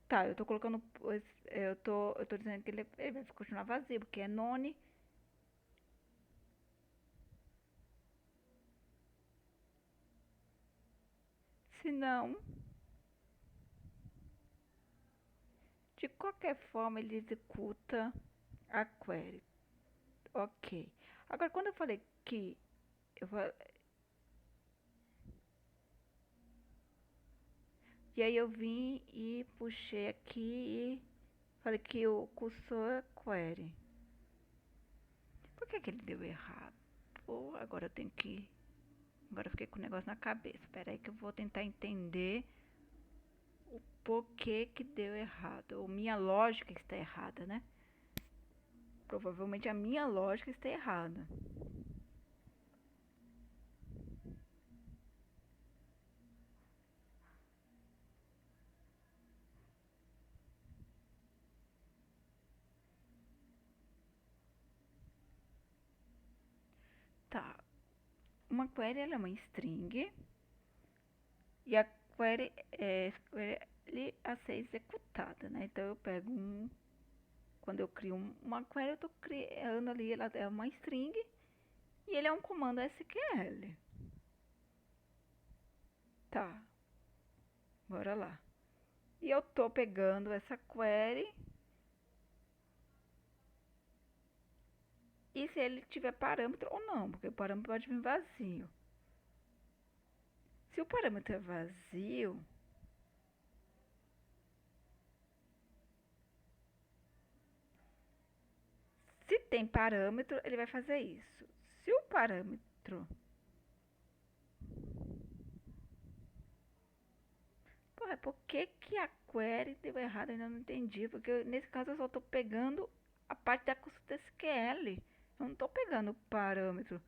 tá, eu tô colocando, eu tô dizendo que ele vai continuar vazio, porque é none. Se não, de qualquer forma ele executa a query. Ok. Agora, quando eu falei que eu vou, e aí eu vim e puxei aqui e falei que o cursor é query. Por que ele deu errado? Pô, agora eu tenho que... Agora eu fiquei com o negócio na cabeça. Espera aí que eu vou tentar entender o porquê que deu errado. Ou minha lógica está errada, né? Provavelmente a minha lógica está errada. Tá. Uma query ela é uma string. E a query é a ser executada, né? Então eu pego quando eu crio uma query, eu estou criando ali, ela é uma string e ele é um comando SQL. Tá, bora lá. E eu estou pegando essa query e se ele tiver parâmetro ou não, porque o parâmetro pode vir vazio. Se o parâmetro é vazio, se tem parâmetro, ele vai fazer isso. Se o parâmetro... Porra, por que que a query deu errado? Eu ainda não entendi. Porque nesse caso eu só estou pegando a parte da consulta SQL. Eu não estou pegando o parâmetro.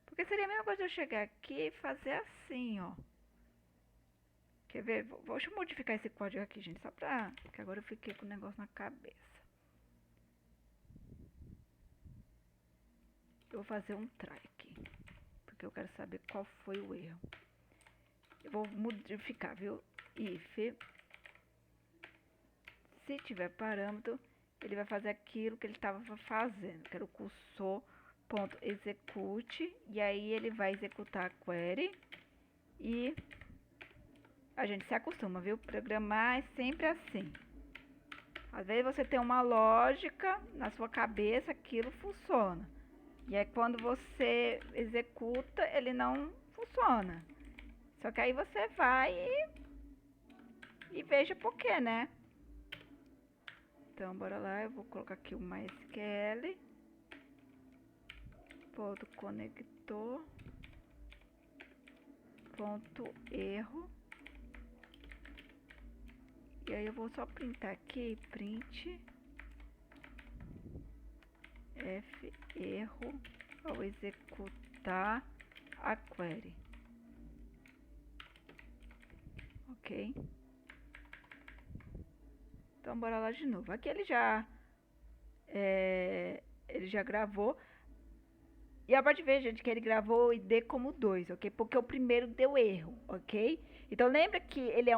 Porque seria a mesma coisa eu chegar aqui e fazer assim, ó. Quer ver? Deixa eu modificar esse código aqui, gente. Só pra... Porque agora eu fiquei com o negócio na cabeça. Eu vou fazer um try aqui, porque eu quero saber qual foi o erro. Eu vou modificar, viu? If, se tiver parâmetro, ele vai fazer aquilo que ele estava fazendo, que era o cursor.execute, e aí ele vai executar a query, e a gente se acostuma, viu? Programar é sempre assim. Às vezes você tem uma lógica na sua cabeça, aquilo funciona. E aí quando você executa, ele não funciona. Só que aí você vai e veja por quê, né? Então, bora lá, eu vou colocar aqui o MySQL. Ponto conector. Ponto erro. E aí eu vou só printar aqui, print F erro ao executar a query. Ok? Então bora lá de novo. Aqui ele já gravou. E a parte de ver, gente, que ele gravou o ID como 2, ok? Porque o primeiro deu erro, ok? Então lembra que ele é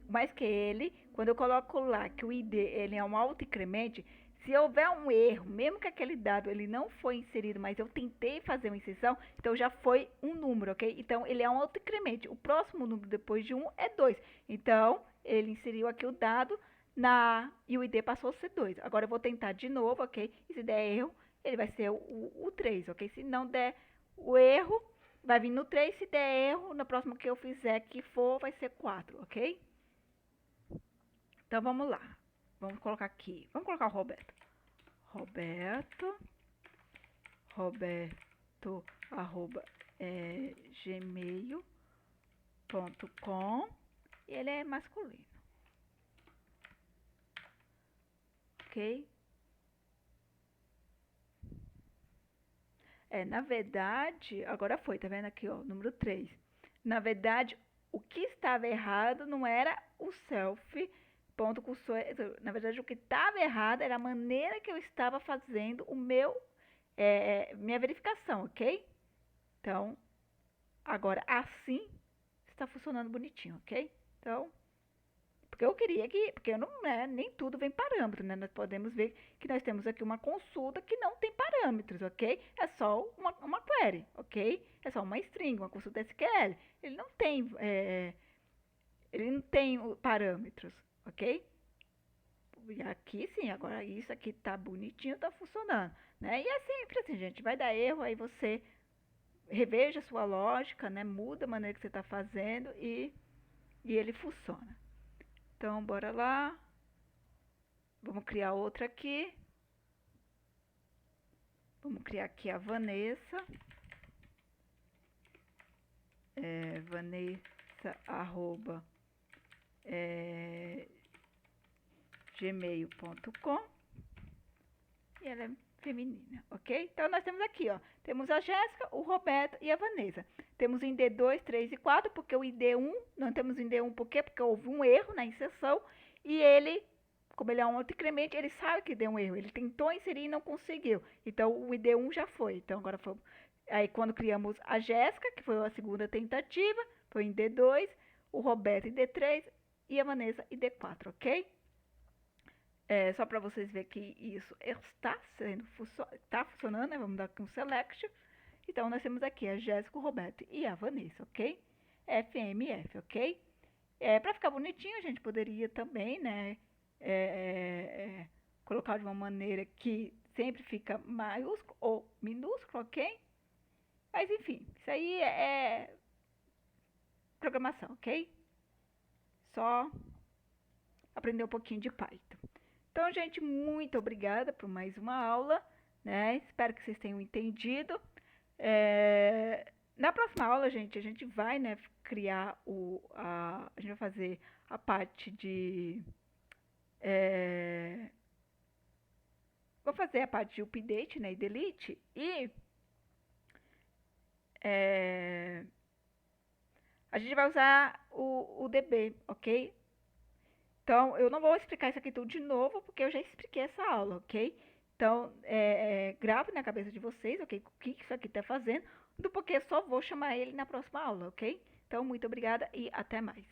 mais que ele, quando eu coloco lá que o ID ele é um auto-incremente, se houver um erro, mesmo que aquele dado ele não foi inserido, mas eu tentei fazer uma inserção, então já foi um número, ok? Então ele é um auto-incremente. O próximo número depois de 1 é 2. Então ele inseriu aqui o dado e o ID passou a ser 2. Agora eu vou tentar de novo, ok? E se der erro, ele vai ser o 3, ok? Se não der o erro, vai vir no 3. Se der erro, no próximo que eu fizer que for, vai ser 4, ok? Então vamos lá. Vamos colocar aqui. Vamos colocar o Roberto. Roberto arroba gmail.com. E ele é masculino. Ok? Na verdade, agora foi, tá vendo aqui, ó, número 3. Na verdade, o que estava errado não era o self, ponto cursor. Na verdade, o que estava errado era a maneira que eu estava fazendo minha verificação, ok? Então, agora assim está funcionando bonitinho, ok? Então, porque eu queria porque eu não, né, nem tudo vem parâmetro, né? Nós podemos ver que nós temos aqui uma consulta que não tem parâmetros, ok? É só uma query, ok? É só uma string, uma consulta SQL. Ele não tem parâmetros, ok? E aqui sim, agora isso aqui tá bonitinho, tá funcionando, né? E é sempre assim, gente, vai dar erro, aí você reveja a sua lógica, né? Muda a maneira que você está fazendo e ele funciona. Então, bora lá. Vamos criar outra aqui. Vamos criar aqui a Vanessa. Vanessa arroba gmail.com. E ela é feminina, ok? Então nós temos aqui, ó, temos a Jéssica, o Roberto e a Vanessa. Temos o ID 2, 3 e 4, porque o ID 1, não temos o ID 1 por quê? Porque houve um erro na inserção e ele, como ele é um autoincremente, ele sabe que deu um erro. Ele tentou inserir e não conseguiu. Então o ID 1 já foi. Então agora foi. Aí quando criamos a Jéssica, que foi a segunda tentativa, foi o ID 2, o Roberto ID 3 e a Vanessa ID 4, ok? Só para vocês verem que isso está funcionando, né? Vamos dar aqui um select. Então, nós temos aqui a Jéssica, o Roberto e a Vanessa, ok? FMF, ok? Para ficar bonitinho, a gente poderia também, né? Colocar de uma maneira que sempre fica maiúsculo ou minúsculo, ok? Mas, enfim, isso aí é programação, ok? Só aprender um pouquinho de Python. Então, gente, muito obrigada por mais uma aula, né? Espero que vocês tenham entendido. Na próxima aula, gente, a gente vai, né, criar a gente vai fazer a parte de... vou fazer a parte de update, né, e delete, e a gente vai usar o DB, ok? Então, eu não vou explicar isso aqui tudo de novo, porque eu já expliquei essa aula, ok? Então, grave na cabeça de vocês, ok? O que isso aqui está fazendo, do porquê só vou chamar ele na próxima aula, ok? Então, muito obrigada e até mais.